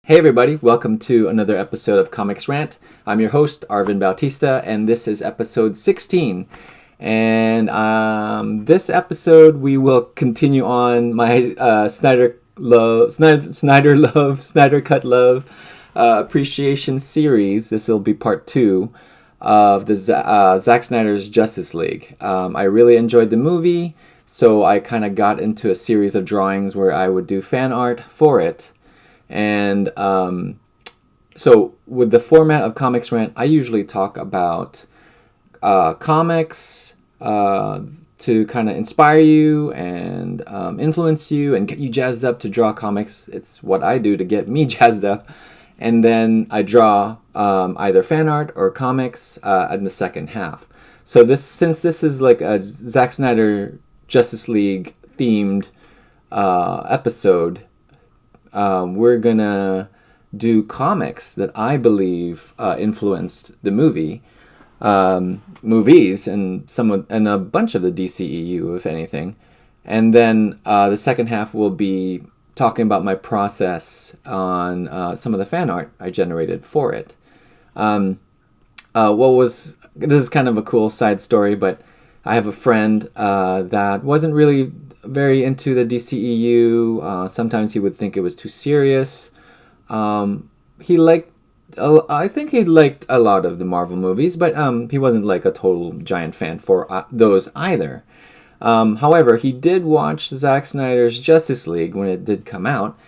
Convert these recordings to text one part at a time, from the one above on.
Hey everybody, welcome to another episode of Comix Rant. I'm your host, Arvin Bautista, and this is episode 16. And this episode we will continue on my Snyder Cut Love appreciation series. This will be part 2 of the Zack Snyder's Justice League. I really enjoyed the movie, so I kind of got into a series of drawings where I would do fan art for it. And so with the format of Comix Rant, I usually talk about comics to kind of inspire you and influence you and get you jazzed up to draw comics. It's what I do to get me jazzed up. And then I draw either fan art or comics in the second half. So since this is like a Zack Snyder Justice League themed episode, we're gonna do comics that I believe influenced the movies, and a bunch of the DCEU, if anything. And then the second half will be talking about my process on some of the fan art I generated for it. This is kind of a cool side story, but I have a friend that wasn't really very into the DCEU. Sometimes he would think it was too serious. I think he liked a lot of the Marvel movies, but he wasn't like a total giant fan for those either. However, he did watch Zack Snyder's Justice League when it did come out,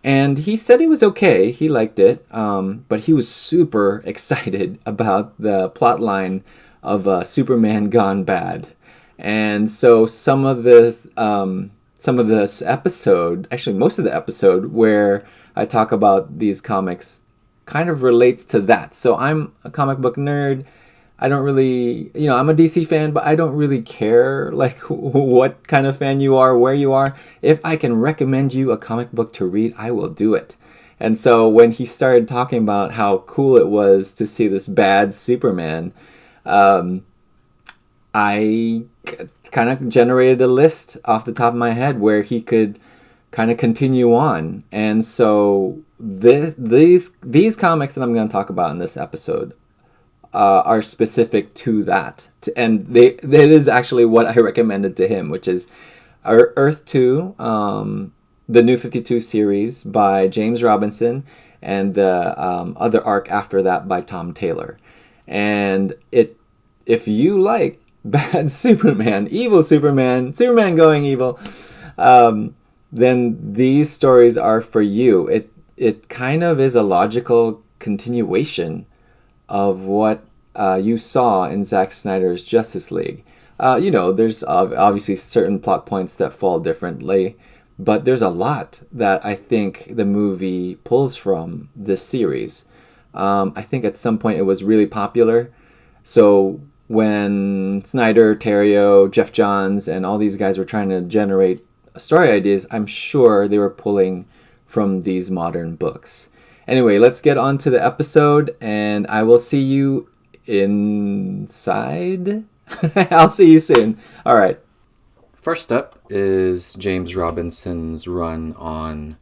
and he said it was okay. He liked it, but he was super excited about the plotline of Superman Gone Bad. And so some of this episode, actually most of the episode where I talk about these comics kind of relates to that. So I'm a comic book nerd. I don't really, I'm a DC fan, but I don't really care like what kind of fan you are, where you are. If I can recommend you a comic book to read, I will do it. And so when he started talking about how cool it was to see this bad Superman, I kind of generated a list off the top of my head where he could kind of continue on. And so these comics that I'm going to talk about in this episode are specific to that. And that is actually what I recommended to him, which is Earth 2, the New 52 series by James Robinson, and the other arc after that by Tom Taylor. And if you like bad Superman, evil Superman going evil, then these stories are for you. It kind of is a logical continuation of what you saw in Zack Snyder's Justice League. There's obviously certain plot points that fall differently, but there's a lot that I think the movie pulls from this series. I think at some point it was really popular. So when Snyder, Terrio, Jeff Johns, and all these guys were trying to generate story ideas, I'm sure they were pulling from these modern books. Anyway, let's get on to the episode, and I will see you inside. I'll see you soon. All right. First up is James Robinson's run on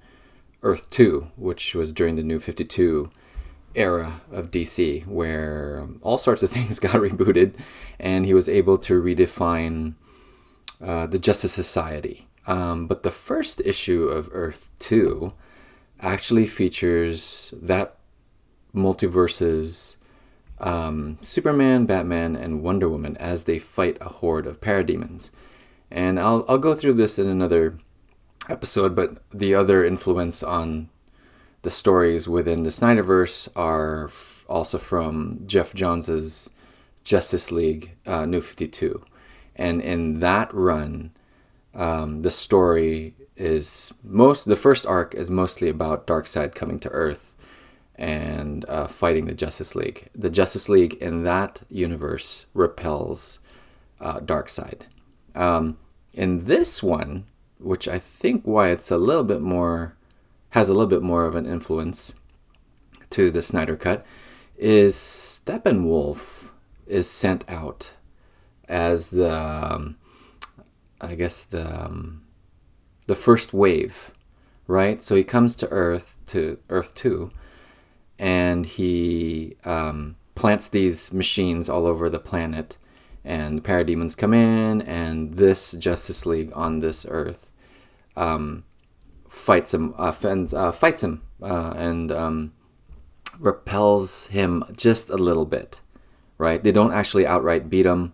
Earth 2, which was during the New 52 era of DC, where all sorts of things got rebooted, and he was able to redefine the Justice Society. But the first issue of Earth 2 actually features that multiverse's Superman, Batman, and Wonder Woman as they fight a horde of parademons. And I'll go through this in another episode, but the other influence on the stories within the Snyderverse are also from Jeff Johns' Justice League New 52. And in that run, the story is the first arc is mostly about Darkseid coming to Earth and fighting the Justice League. The Justice League in that universe repels Darkseid. In this one, which I think why it's has a little bit more of an influence to the Snyder Cut, is Steppenwolf is sent out as the first wave, right? So he comes to Earth to Earth 2, and he plants these machines all over the planet, and the parademons come in, and this Justice League on this Earth fights him, and repels him just a little bit, right? They don't actually outright beat him,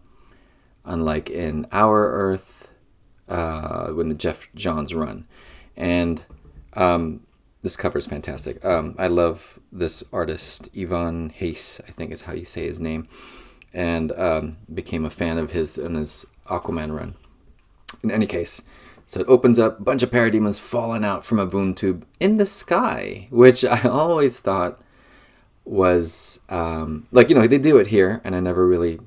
unlike in our Earth, when the Jeff Johns run. And this cover is fantastic. I love this artist, Ivan Hayes, I think is how you say his name, and became a fan of his in his Aquaman run. In any case, so it opens up, a bunch of parademons falling out from a boom tube in the sky, which I always thought was, they do it here, and I never really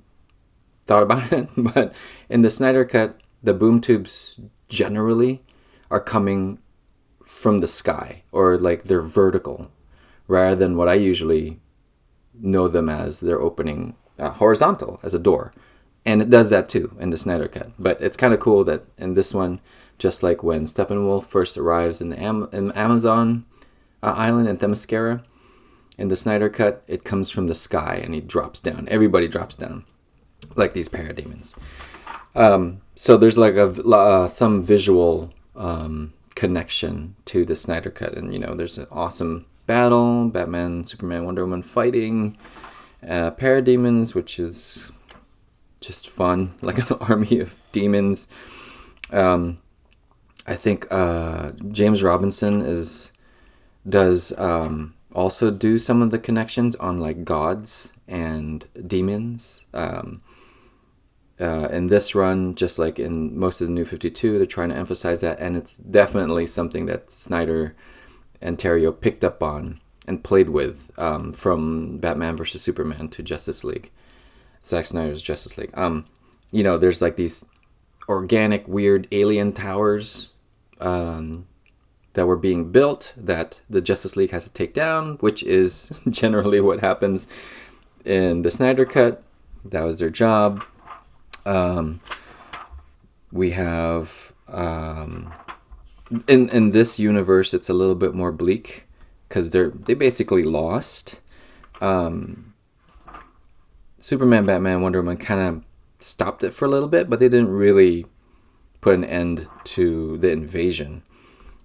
thought about it, but in the Snyder Cut, the boom tubes generally are coming from the sky, or like they're vertical, rather than what I usually know them as. They're opening horizontal as a door, and it does that too in the Snyder Cut. But it's kind of cool that in this one, just like when Steppenwolf first arrives in the Amazon island in Themyscira, in the Snyder Cut, it comes from the sky and he drops down. Everybody drops down, like these parademons. So there's like some visual connection to the Snyder Cut, and there's an awesome battle, Batman, Superman, Wonder Woman fighting parademons, which is just fun, like an army of demons. I think James Robinson does also do some of the connections on like gods and demons. In this run, just like in most of the New 52, they're trying to emphasize that, and it's definitely something that Snyder and Terrio picked up on and played with, from Batman vs. Superman to Justice League, Zack Snyder's Justice League. There's like these organic, weird alien towers that were being built that the Justice League has to take down, which is generally what happens in the Snyder Cut. That was their job. We have in this universe, it's a little bit more bleak because they basically lost. Superman, Batman, Wonder Woman kind of stopped it for a little bit, but they didn't really put an end to the invasion.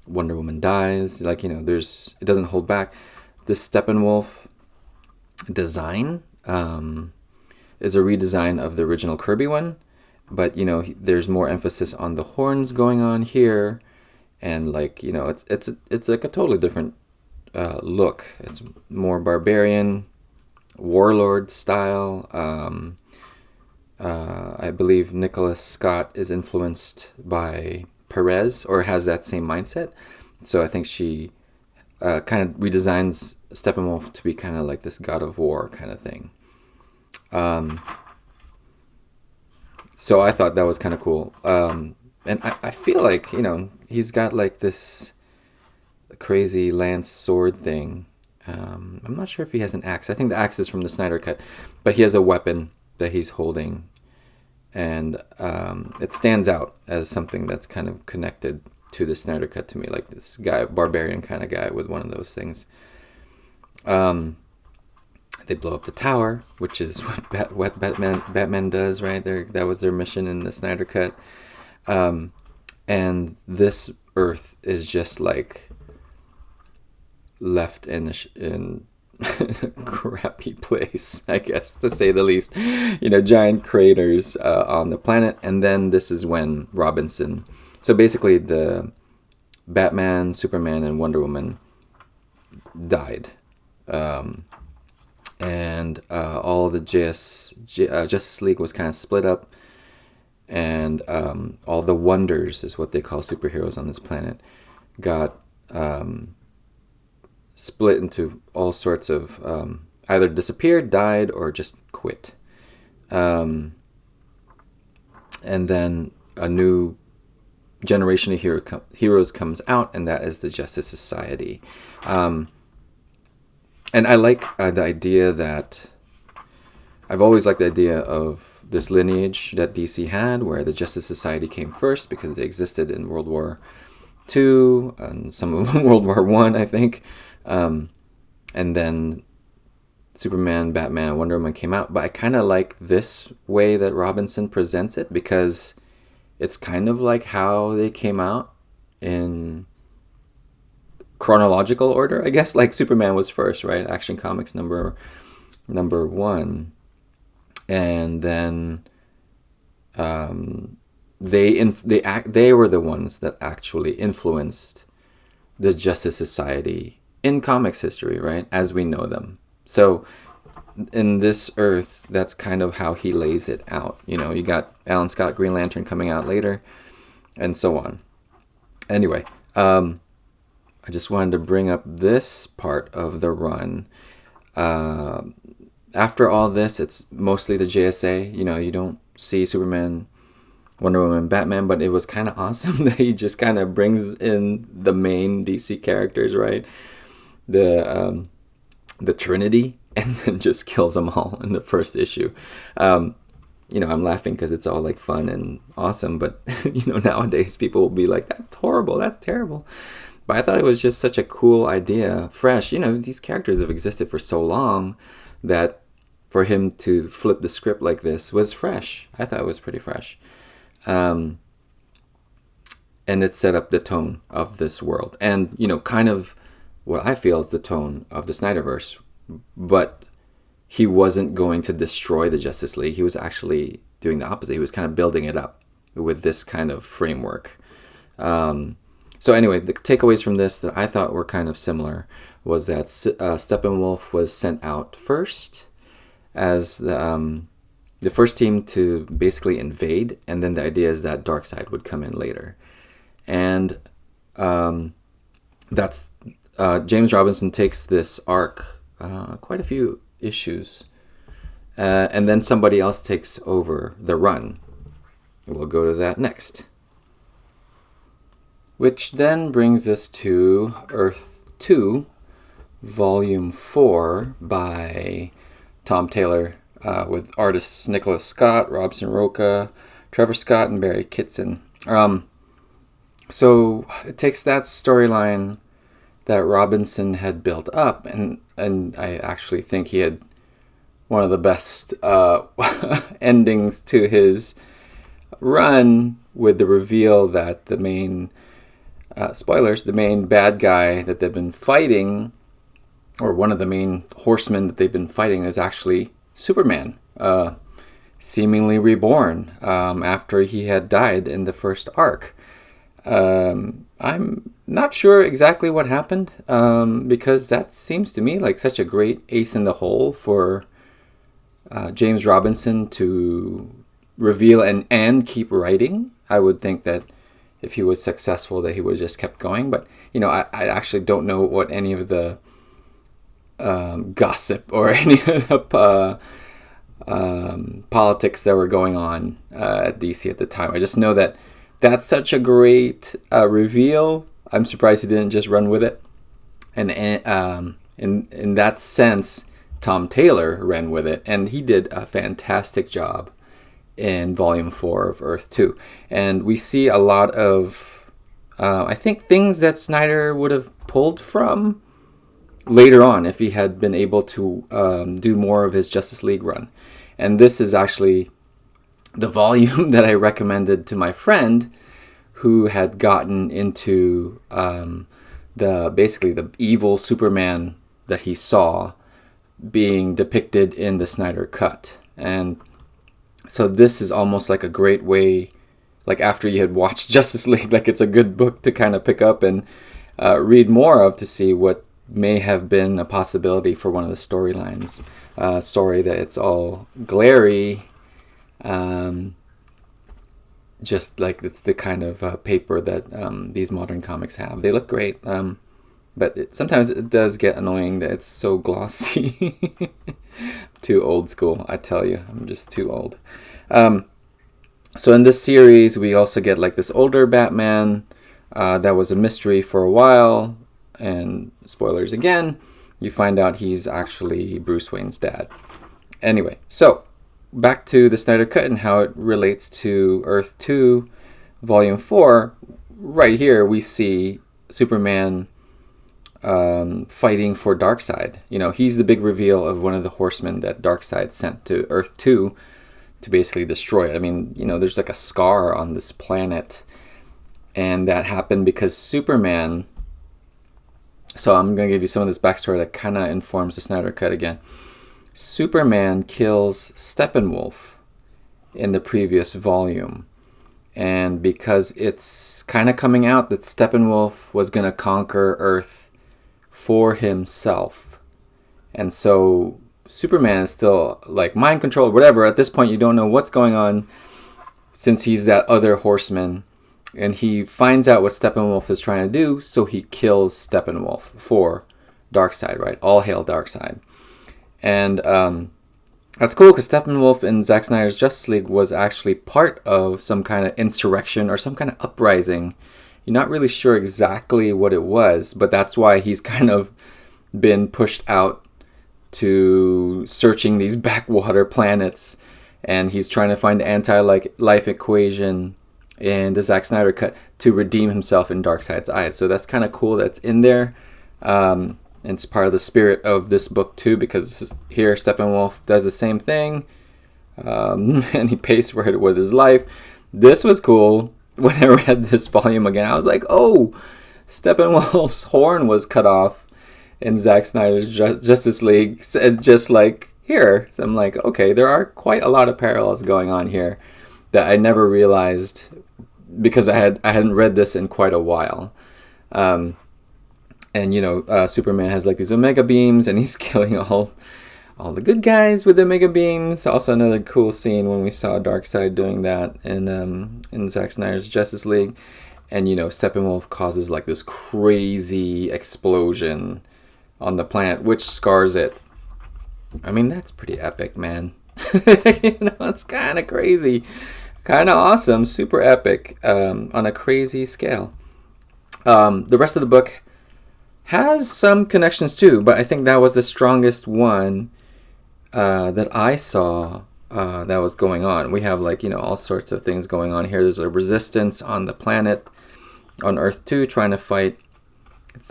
Wonder Woman dies, it doesn't hold back. This Steppenwolf design is a redesign of the original Kirby one, but there's more emphasis on the horns going on here, and it's like a totally different look. It's more barbarian, warlord style. I believe Nicholas Scott is influenced by Perez, or has that same mindset. So I think she kind of redesigns Steppenwolf to be kind of like this god of war kind of thing. So I thought that was kind of cool. And I feel like, he's got like this crazy lance sword thing. I'm not sure if he has an axe. I think the axe is from the Snyder Cut, but he has a weapon that he's holding, and it stands out as something that's kind of connected to the Snyder Cut to me, like this guy, barbarian kind of guy with one of those things. They blow up the tower, which is what Batman does, right? That was their mission in the Snyder Cut. And this Earth is just like left in a crappy place, I guess, to say the least. Giant craters on the planet. And then this is when Robinson... So basically the Batman, Superman, and Wonder Woman died. And all the Justice League was kind of split up. And all the Wonders, is what they call superheroes on this planet, got split into all sorts of... either disappeared, died, or just quit. And then a new generation of heroes comes out, and that is the Justice Society. And I like the idea that... I've always liked the idea of this lineage that DC had, where the Justice Society came first because they existed in World War II and some of World War I think. And then Superman, Batman, and Wonder Woman came out. But I kind of like this way that Robinson presents it, because it's kind of like how they came out in chronological order, I guess. Like Superman was first, right? Action Comics number 1, and then they were the ones that actually influenced the Justice Society in comics history, right, as we know them. So in this Earth, that's kind of how he lays it out. You know, you got Alan Scott Green Lantern coming out later, and so on. Anyway, I just wanted to bring up this part of the run. After all this, it's mostly the JSA. You know, you don't see Superman, Wonder Woman, Batman, but it was kind of awesome that he just kind of brings in the main DC characters, right? The Trinity, and then just kills them all in the first issue. You know, I'm laughing because it's all like fun and awesome, but you know, nowadays people will be like, that's horrible, that's terrible. But I thought it was just such a cool idea, fresh. You know, these characters have existed for so long that for him to flip the script like this was fresh. I thought it was pretty fresh. And it set up the tone of this world. And, you know, kind of what I feel is the tone of the Snyderverse. But he wasn't going to destroy the Justice League. He was actually doing the opposite. He was kind of building it up with this kind of framework. So anyway, the takeaways from this that I thought were kind of similar was that Steppenwolf was sent out first as the first team to basically invade, and then the idea is that Darkseid would come in later. And that's James Robinson takes this arc, quite a few issues, and then somebody else takes over the run. We'll go to that next. Which then brings us to Earth 2, Volume 4 by Tom Taylor, with artists Nicholas Scott, Robson Roca, Trevor Scott, and Barry Kitson. So it takes that storyline that Robinson had built up, and I actually think he had one of the best endings to his run, with the reveal that the main spoilers, the main bad guy that they've been fighting, or one of the main horsemen that they've been fighting, is actually Superman, seemingly reborn after he had died in the first arc. I'm not sure exactly what happened, because that seems to me like such a great ace in the hole for James Robinson to reveal and keep writing. I would think that if he was successful, that he would have just kept going. But, you know, I actually don't know what any of the gossip or any of the politics that were going on at DC at the time. I just know that that's such a great reveal. I'm surprised he didn't just run with it. And in that sense, Tom Taylor ran with it, and he did a fantastic job in Volume 4 of Earth 2. And we see a lot of, I think, things that Snyder would have pulled from later on if he had been able to do more of his Justice League run. And this is actually the volume that I recommended to my friend who had gotten into basically the evil Superman that he saw being depicted in the Snyder Cut. And so this is almost like a great way, like after you had watched Justice League, like it's a good book to kind of pick up and read more of to see what may have been a possibility for one of the storylines. Sorry that it's all glary. Just like it's the kind of paper that these modern comics have. They look great, but sometimes it does get annoying that it's so glossy. Too old school, I tell you. I'm just too old. So in this series, we also get like this older Batman that was a mystery for a while. And spoilers again, you find out he's actually Bruce Wayne's dad. Anyway, so back to the Snyder Cut and how it relates to Earth 2, Volume 4. Right here, we see Superman fighting for Darkseid. You know, he's the big reveal of one of the Horsemen that Darkseid sent to Earth 2 to basically destroy it. I mean, you know, there's like a scar on this planet, and that happened because Superman... So I'm going to give you some of this backstory that kind of informs the Snyder Cut again. Superman kills Steppenwolf in the previous volume. And because it's kind of coming out that Steppenwolf was going to conquer Earth for himself. And so Superman is still like mind controlled, whatever. At this point, you don't know what's going on since he's that other Horseman. And he finds out what Steppenwolf is trying to do, so he kills Steppenwolf for Darkseid, right? All hail Darkseid. And that's cool because Steppenwolf in Zack Snyder's Justice League was actually part of some kind of insurrection or some kind of uprising. You're not really sure exactly what it was, but that's why he's kind of been pushed out to searching these backwater planets. And he's trying to find the anti-life equation in the Zack Snyder cut to redeem himself in Darkseid's eyes. So that's kind of cool that's in there. It's part of the spirit of this book too, because here Steppenwolf does the same thing, and he pays for it with his life. This was cool. When I read this volume again, I was like, oh, Steppenwolf's horn was cut off in Zack Snyder's Justice League, just like here. So I'm like, okay, there are quite a lot of parallels going on here that I never realized because I hadn't read this in quite a while. And you know, Superman has like these Omega beams, and he's killing all the good guys with Omega beams. Also, another cool scene when we saw Darkseid doing that in Zack Snyder's Justice League. And you know, Steppenwolf causes like this crazy explosion on the planet, which scars it. I mean, that's pretty epic, man. You know, it's kind of crazy, kind of awesome, super epic, on a crazy scale. The rest of the book has some connections too, but I think that was the strongest one that I saw that was going on. We have like, you know, all sorts of things going on here. There's a resistance on the planet, on Earth 2, trying to fight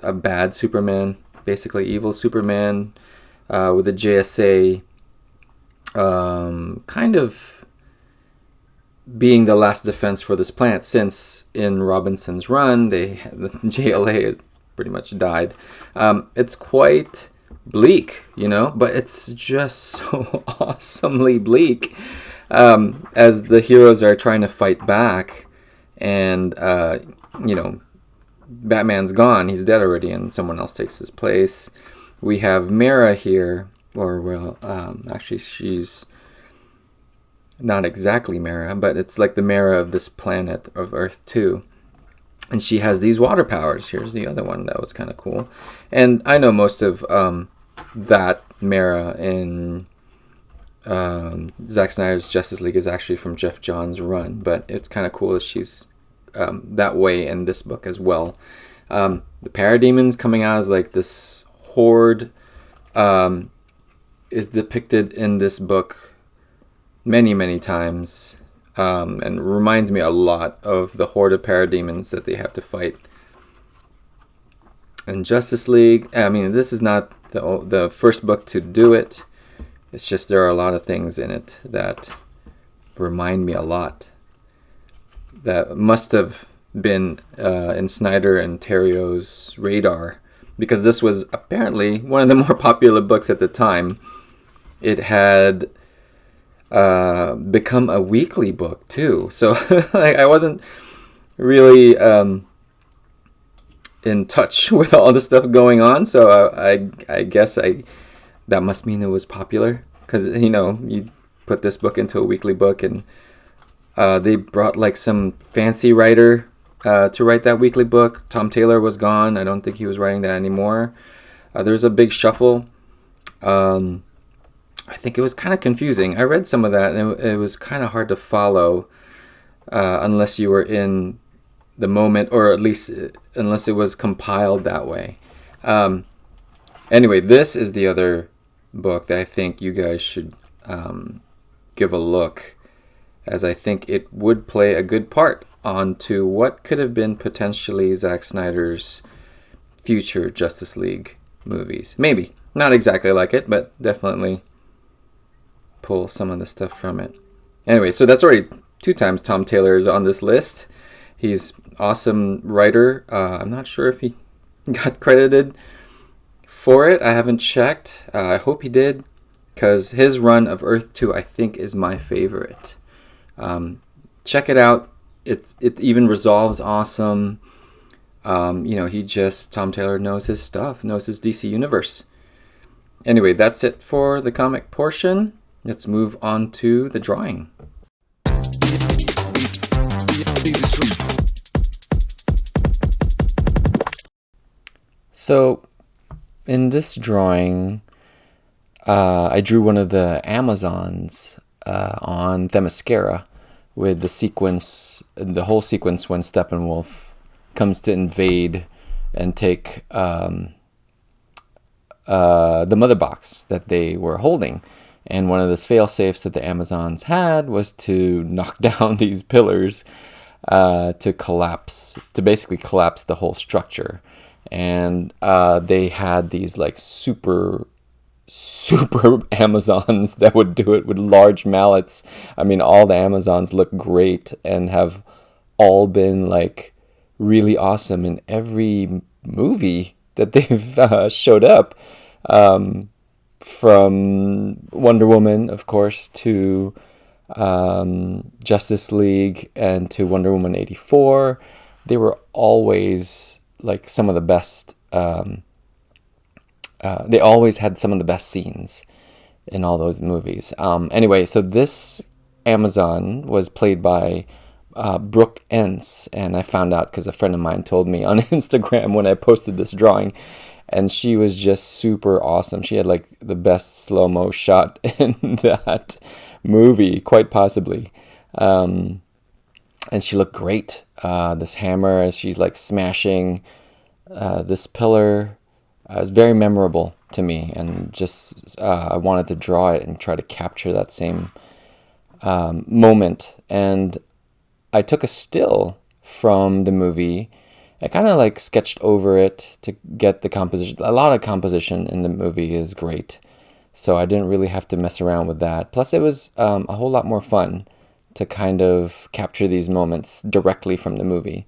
a bad Superman, basically evil Superman, with the JSA kind of being the last defense for this planet, since in Robinson's run, the JLA had pretty much died. It's quite bleak, you know, but it's just so awesomely bleak as the heroes are trying to fight back, and you know, Batman's gone, he's dead already, and someone else takes his place. We have Mara here, or well, actually she's not exactly Mara, but it's like the Mara of this planet of Earth 2. And she has these water powers. Here's the other one that was kind of cool. And I know most of that Mara in Zack Snyder's Justice League is actually from Jeff Johns' run, but it's kind of cool that she's that way in this book as well. The Parademons coming out as like this horde is depicted in this book many, many times. And reminds me a lot of the horde of parademons that they have to fight in Justice League. I mean, this is not the first book to do it. It's just there are a lot of things in it that remind me a lot. That must have been in Snyder and Terrio's radar, because this was apparently one of the more popular books at the time. It had become a weekly book too, so like, I wasn't really in touch with all the stuff going on, so I guess that must mean it was popular, because you know, you put this book into a weekly book, and they brought like some fancy writer to write that weekly book. Tom Taylor was gone. I don't think he was writing that anymore. There's a big shuffle. I think it was kind of confusing. I read some of that, and it was kind of hard to follow unless you were in the moment, or at least unless it was compiled that way. Anyway, this is the other book that I think you guys should give a look, as I think it would play a good part onto what could have been potentially Zack Snyder's future Justice League movies. Maybe. Not exactly like it, but definitely pull some of the stuff from it. Anyway, so that's already 2 times Tom Taylor is on this list. He's awesome writer. I'm not sure if he got credited for it. I haven't checked. I hope he did, because his run of Earth 2, I think, is my favorite. Check it out. It even resolves awesome. Tom Taylor knows his stuff, knows his DC universe. Anyway, that's it for the comic portion. Let's move on to the drawing. So, in this drawing, I drew one of the Amazons on Themyscira, with the whole sequence when Steppenwolf comes to invade and take the mother box that they were holding. And one of the fail-safes that the Amazons had was to knock down these pillars to basically collapse the whole structure. And they had these like super Amazons that would do it with large mallets. I mean, all the Amazons look great and have all been like really awesome in every movie that they've showed up. From Wonder Woman, of course, to Justice League and to Wonder Woman 84. They were always like some of the best. They always had some of the best scenes in all those movies. Anyway, so this Amazon was played by Brooke Ence, and I found out because a friend of mine told me on Instagram when I posted this drawing, and she was just super awesome. She had like the best slow-mo shot in that movie, quite possibly. And she looked great. This hammer as she's like smashing this pillar was very memorable to me, and just I wanted to draw it and try to capture that same moment. And I took a still from the movie. I kind of like sketched over it to get the composition. A lot of composition in the movie is great, so I didn't really have to mess around with that. Plus, it was a whole lot more fun to kind of capture these moments directly from the movie.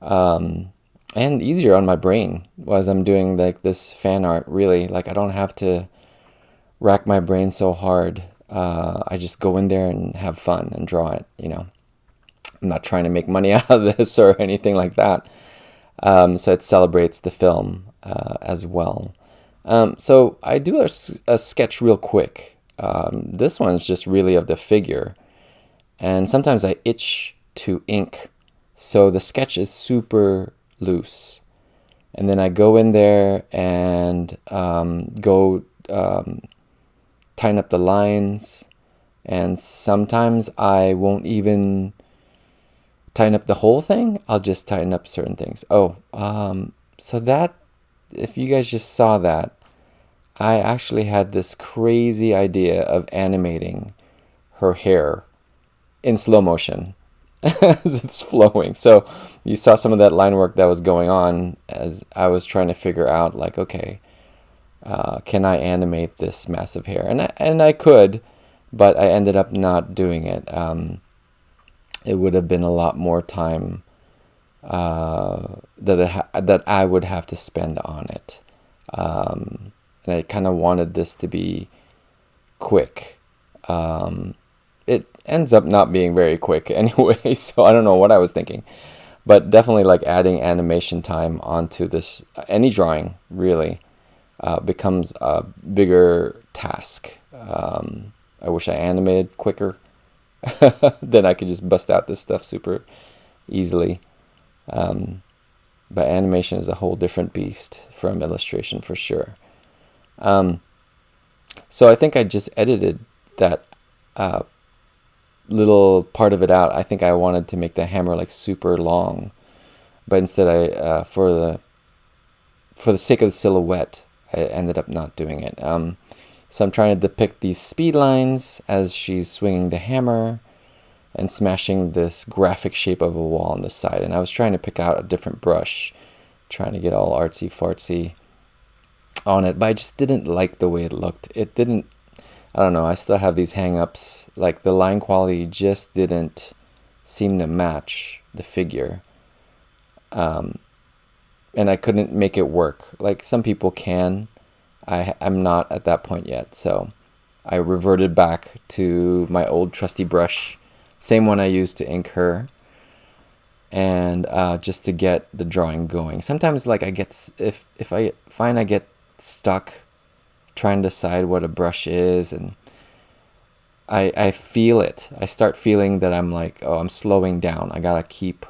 And easier on my brain as I'm doing like this fan art, really. Like, I don't have to rack my brain so hard. I just go in there and have fun and draw it, I'm not trying to make money out of this or anything like that. So it celebrates the film as well. So I do a sketch real quick. This one's just really of the figure. And sometimes I itch to ink. So the sketch is super loose. And then I go in there and tighten up the lines. And sometimes I won't even tighten up the whole thing. I'll just tighten up certain things. So that, if you guys just saw that, I actually had this crazy idea of animating her hair in slow motion as it's flowing. So you saw some of that line work that was going on as I was trying to figure out, like, okay, can I animate this massive hair? And I could, but I ended up not doing it. It would have been a lot more time that I would have to spend on it. And I kind of wanted this to be quick. It ends up not being very quick anyway, so I don't know what I was thinking. But definitely like adding animation time onto this, any drawing really, becomes a bigger task. I wish I animated quicker. Then I could just bust out this stuff super easily. But animation is a whole different beast from illustration for sure. So I think I just edited that little part of it out. I think I wanted to make the hammer like super long, but instead I for the sake of the silhouette, I ended up not doing it. So I'm trying to depict these speed lines as she's swinging the hammer and smashing this graphic shape of a wall on the side. And I was trying to pick out a different brush trying to get all artsy fartsy on it, but I just didn't like the way it looked. It didn't, I don't know, I still have these hang-ups. Like the line quality just didn't seem to match the figure. And I couldn't make it work. Like some people can. I'm not at that point yet. So I reverted back to my old trusty brush. Same one I used to ink her. And just to get the drawing going. Sometimes like if I find I get stuck trying to decide what a brush is, and I feel it. I start feeling that I'm like, oh, I'm slowing down. I gotta keep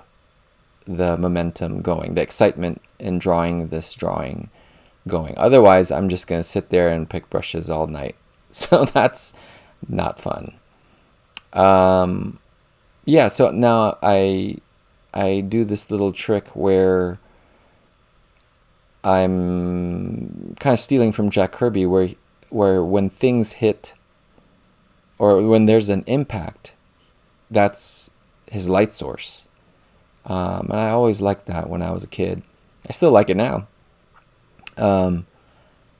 the momentum going, the excitement in drawing this drawing going. Otherwise, I'm just gonna sit there and pick brushes all night. So that's not fun. Yeah, so now I do this little trick where I'm kind of stealing from Jack Kirby, where when things hit, or when there's an impact, that's his light source. And I always liked that when I was a kid. I still like it now. And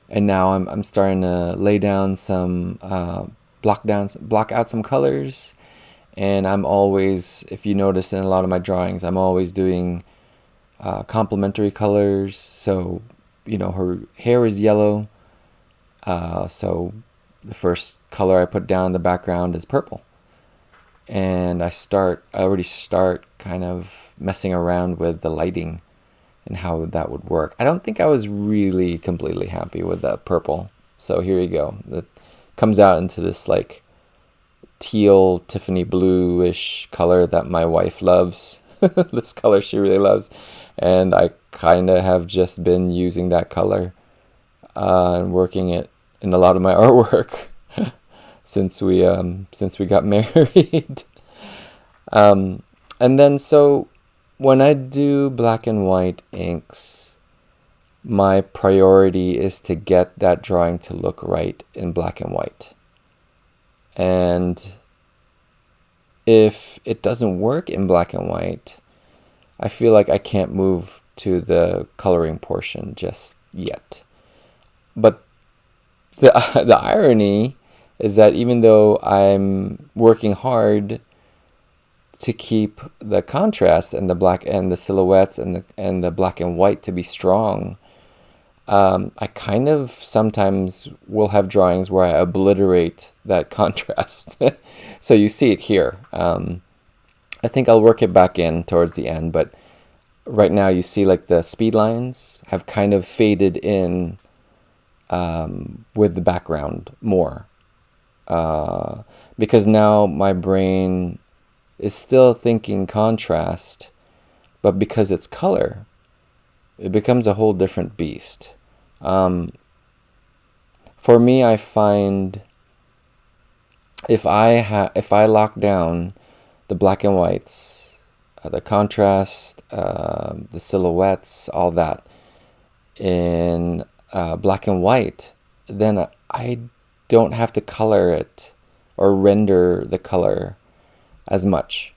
now I'm starting to lay down some block out some colors. And I'm always, if you notice in a lot of my drawings, I'm always doing complementary colors. So, her hair is yellow. So the first color I put down in the background is purple. And I already start kind of messing around with the lighting and how that would work. I don't think I was really completely happy with that purple. So here you go. It comes out into this like teal, Tiffany bluish color that my wife loves. This color she really loves. And I kind of have just been using that color and working it in a lot of my artwork since we got married. And then so when I do black and white inks, my priority is to get that drawing to look right in black and white. And if it doesn't work in black and white, I feel like I can't move to the coloring portion just yet. But the irony is that even though I'm working hard to keep the contrast and the black and the silhouettes and the black and white to be strong, I kind of sometimes will have drawings where I obliterate that contrast. So you see it here. I think I'll work it back in towards the end, but right now you see like the speed lines have kind of faded in with the background more. Because now my brain is still thinking contrast, but because it's color, it becomes a whole different beast. For me, I find if I lock down the black and whites, the contrast, the silhouettes, all that in black and white, then I don't have to color it or render the color as much.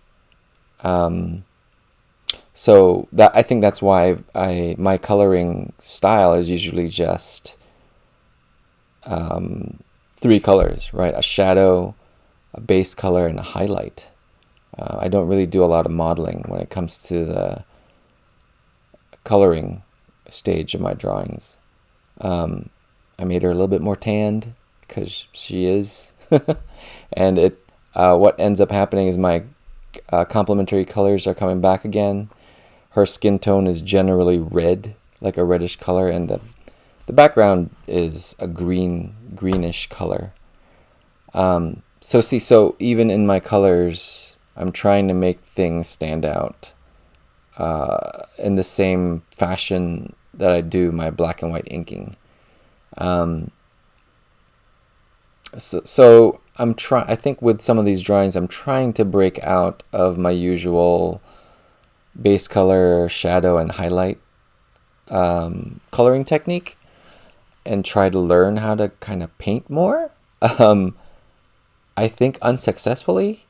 So that I think that's why my coloring style is usually just 3 colors, right? A shadow, a base color, and a highlight. I don't really do a lot of modeling when it comes to the coloring stage of my drawings. I made her a little bit more tanned because she is. And what ends up happening is my complementary colors are coming back again. Her skin tone is generally red, like a reddish color, and the background is a greenish color. So even in my colors, I'm trying to make things stand out in the same fashion that I do my black and white inking. So I think with some of these drawings, I'm trying to break out of my usual base color, shadow, and highlight coloring technique and try to learn how to kind of paint more. I think unsuccessfully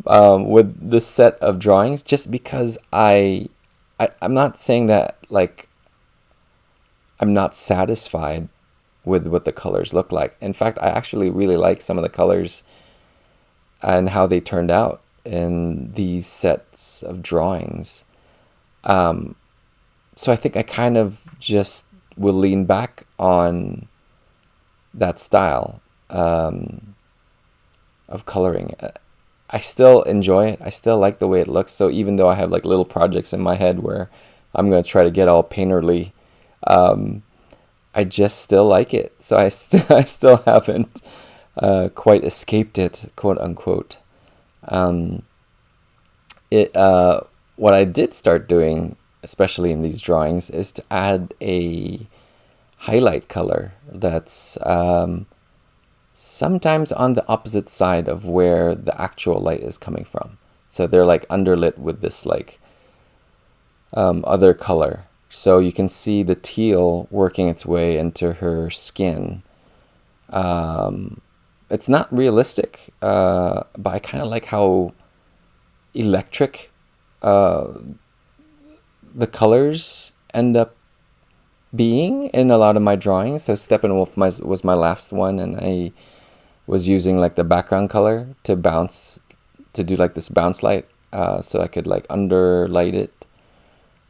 with this set of drawings, just because I I'm not saying that like I'm not satisfied with what the colors look like. In fact, I actually really like some of the colors and how they turned out in these sets of drawings. So I think I kind of just will lean back on that style of coloring. I still enjoy it. I still like the way it looks. So even though I have like little projects in my head where I'm going to try to get all painterly, I just still like it. So I still haven't quite escaped it, quote unquote. What I did start doing, especially in these drawings, is to add a highlight color that's sometimes on the opposite side of where the actual light is coming from. So they're like underlit with this like other color. So you can see the teal working its way into her skin. It's not realistic, but I kind of like how electric the colors end up being in a lot of my drawings. So Steppenwolf was my last one, and I was using like the background color to do like this bounce light, so I could like underlight it.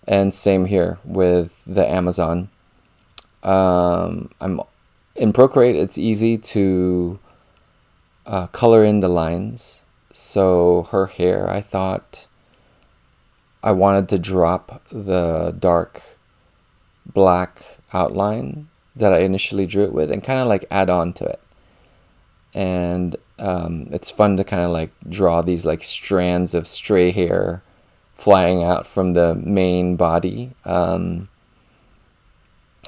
And same here with the Amazon. I'm in Procreate. It's easy to color in the lines. So her hair, I thought I wanted to drop the dark black outline that I initially drew it with and kind of like add on to it. And it's fun to kind of like draw these like strands of stray hair flying out from the main body.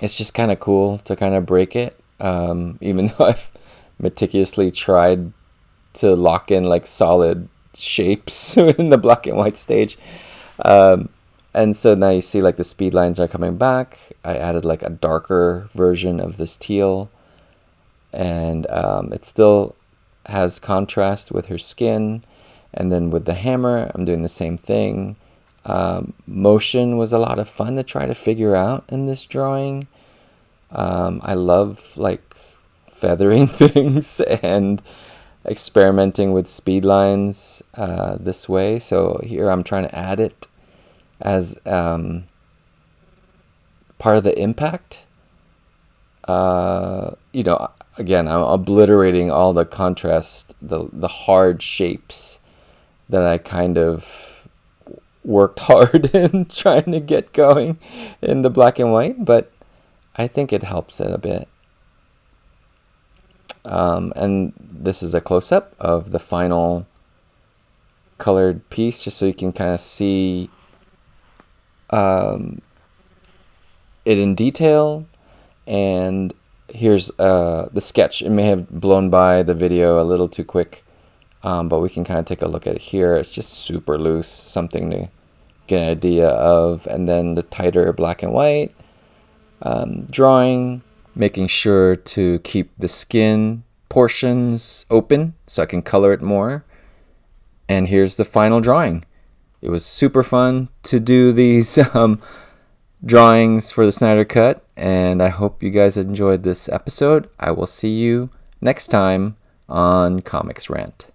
It's just kind of cool to kind of break it, even though I've meticulously tried to lock in like solid shapes in the black and white stage. And so now you see like the speed lines are coming back. I added like a darker version of this teal, and it still has contrast with her skin. And then with the hammer, I'm doing the same thing. Motion was a lot of fun to try to figure out in this drawing. I love like feathering things and experimenting with speed lines this way. So here I'm trying to add it as part of the impact. Again, I'm obliterating all the contrast, the hard shapes that I kind of worked hard in trying to get going in the black and white, but I think it helps it a bit. And this is a close-up of the final colored piece, just so you can kind of see it in detail. And here's the sketch. It may have blown by the video a little too quick, but we can kind of take a look at it here. It's just super loose, something to get an idea of. And then the tighter black and white drawing, making sure to keep the skin portions open so I can color it more. And here's the final drawing. It was super fun to do these drawings for the Snyder Cut, and I hope you guys enjoyed this episode. I will see you next time on Comix Rant.